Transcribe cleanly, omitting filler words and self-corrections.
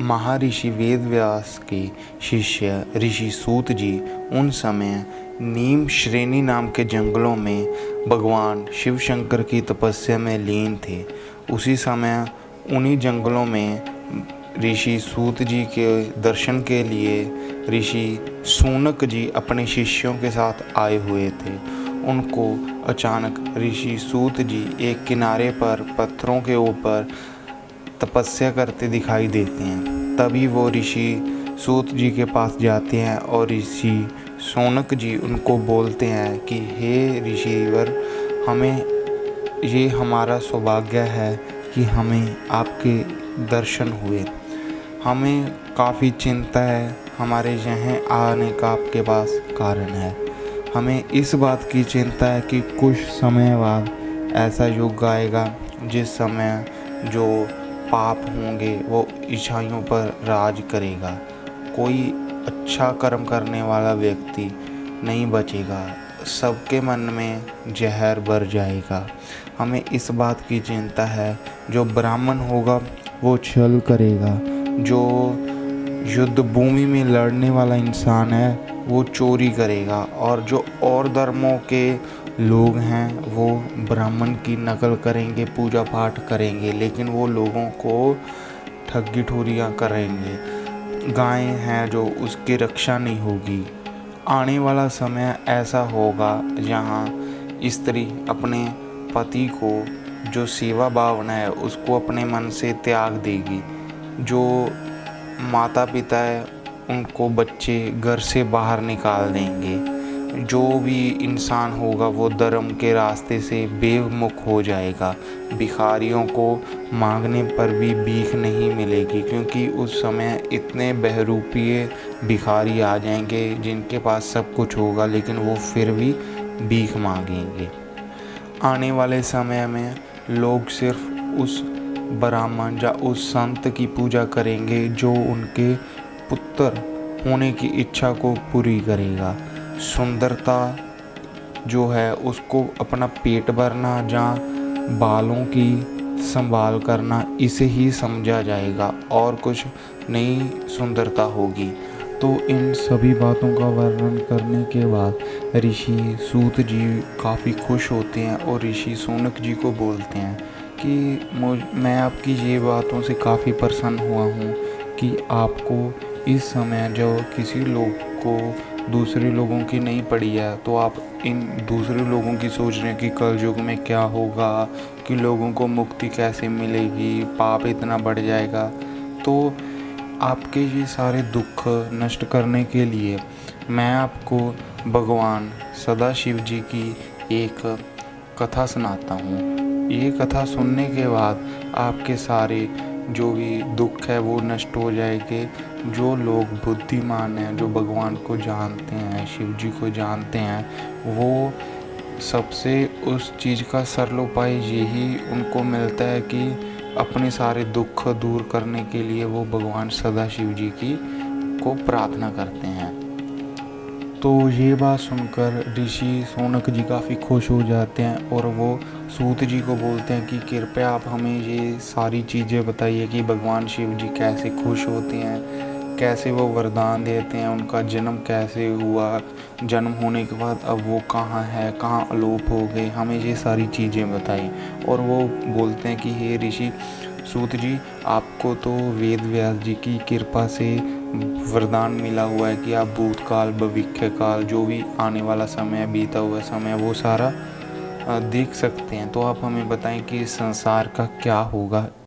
महर्षि वेदव्यास के शिष्य ऋषि सूत जी उन समय नीम श्रेणी नाम के जंगलों में भगवान शिव शंकर की तपस्या में लीन थे। उसी समय उन्हीं जंगलों में ऋषि सूत जी के दर्शन के लिए ऋषि सूनक जी अपने शिष्यों के साथ आए हुए थे। उनको अचानक ऋषि सूत जी एक किनारे पर पत्थरों के ऊपर तपस्या करते दिखाई देते हैं। तभी वो ऋषि सूत जी के पास जाते हैं और ऋषि शौनक जी उनको बोलते हैं कि हे ऋषिवर, हमें ये हमारा सौभाग्य है कि हमें आपके दर्शन हुए। हमें काफ़ी चिंता है, हमारे यहाँ आने का आपके पास कारण है। हमें इस बात की चिंता है कि कुछ समय बाद ऐसा युग आएगा जिस समय जो पाप होंगे वो ईसाइयों पर राज करेगा। कोई अच्छा कर्म करने वाला व्यक्ति नहीं बचेगा, सबके मन में जहर भर जाएगा। हमें इस बात की चिंता है, जो ब्राह्मण होगा वो छल करेगा, जो युद्ध भूमि में लड़ने वाला इंसान है वो चोरी करेगा, और जो और धर्मों के लोग हैं वो ब्राह्मण की नकल करेंगे, पूजा पाठ करेंगे, लेकिन वो लोगों को ठगी ठोरियाँ करेंगे। गायें हैं जो उसकी रक्षा नहीं होगी। आने वाला समय ऐसा होगा जहाँ स्त्री अपने पति को जो सेवा भावना है उसको अपने मन से त्याग देगी। जो माता पिता है उनको बच्चे घर से बाहर निकाल देंगे। जो भी इंसान होगा वो धर्म के रास्ते से बेमुख हो जाएगा। भिखारियों को मांगने पर भी भीख नहीं मिलेगी, क्योंकि उस समय इतने बहरूपीय भिखारी आ जाएंगे जिनके पास सब कुछ होगा लेकिन वो फिर भी भीख मांगेंगे। आने वाले समय में लोग सिर्फ उस ब्राह्मण या उस संत की पूजा करेंगे जो उनके पुत्र होने की इच्छा को पूरी करेगा। सुंदरता जो है उसको अपना पेट भरना या बालों की संभाल करना इसे ही समझा जाएगा, और कुछ नई सुंदरता होगी। तो इन सभी बातों का वर्णन करने के बाद ऋषि सूत जी काफ़ी खुश होते हैं और ऋषि शौनक जी को बोलते हैं कि मैं आपकी ये बातों से काफ़ी प्रसन्न हुआ हूँ कि आपको इस समय जो किसी लोग को दूसरे लोगों की नहीं पड़ी है, तो आप इन दूसरे लोगों की सोच रहे हैं कि कल युग में क्या होगा, कि लोगों को मुक्ति कैसे मिलेगी, पाप इतना बढ़ जाएगा। तो आपके ये सारे दुख नष्ट करने के लिए मैं आपको भगवान सदाशिव जी की एक कथा सुनाता हूँ। ये कथा सुनने के बाद आपके सारे जो भी दुख है वो नष्ट हो जाएंगे। जो लोग बुद्धिमान हैं, जो भगवान को जानते हैं, शिव जी को जानते हैं, वो सबसे उस चीज़ का सरल उपाय यही उनको मिलता है कि अपने सारे दुख दूर करने के लिए वो भगवान सदाशिव जी की को प्रार्थना करते हैं। तो ये बात सुनकर ऋषि शौनक जी काफ़ी खुश हो जाते हैं और वो सूत जी को बोलते हैं कि कृपया आप हमें ये सारी चीज़ें बताइए कि भगवान शिव जी कैसे खुश होते हैं, कैसे वो वरदान देते हैं, उनका जन्म कैसे हुआ, जन्म होने के बाद अब वो कहाँ है, कहाँ अलोप हो गए, हमें ये सारी चीज़ें बताइए। और वो बोलते हैं कि हे ऋषि सूत जी, आपको तो वेद व्यास जी की कृपा से वरदान मिला हुआ है कि आप भूतकाल, भविष्य काल, जो भी आने वाला समय, बीता हुआ समय, वो सारा देख सकते हैं। तो आप हमें बताएं कि इस संसार का क्या होगा।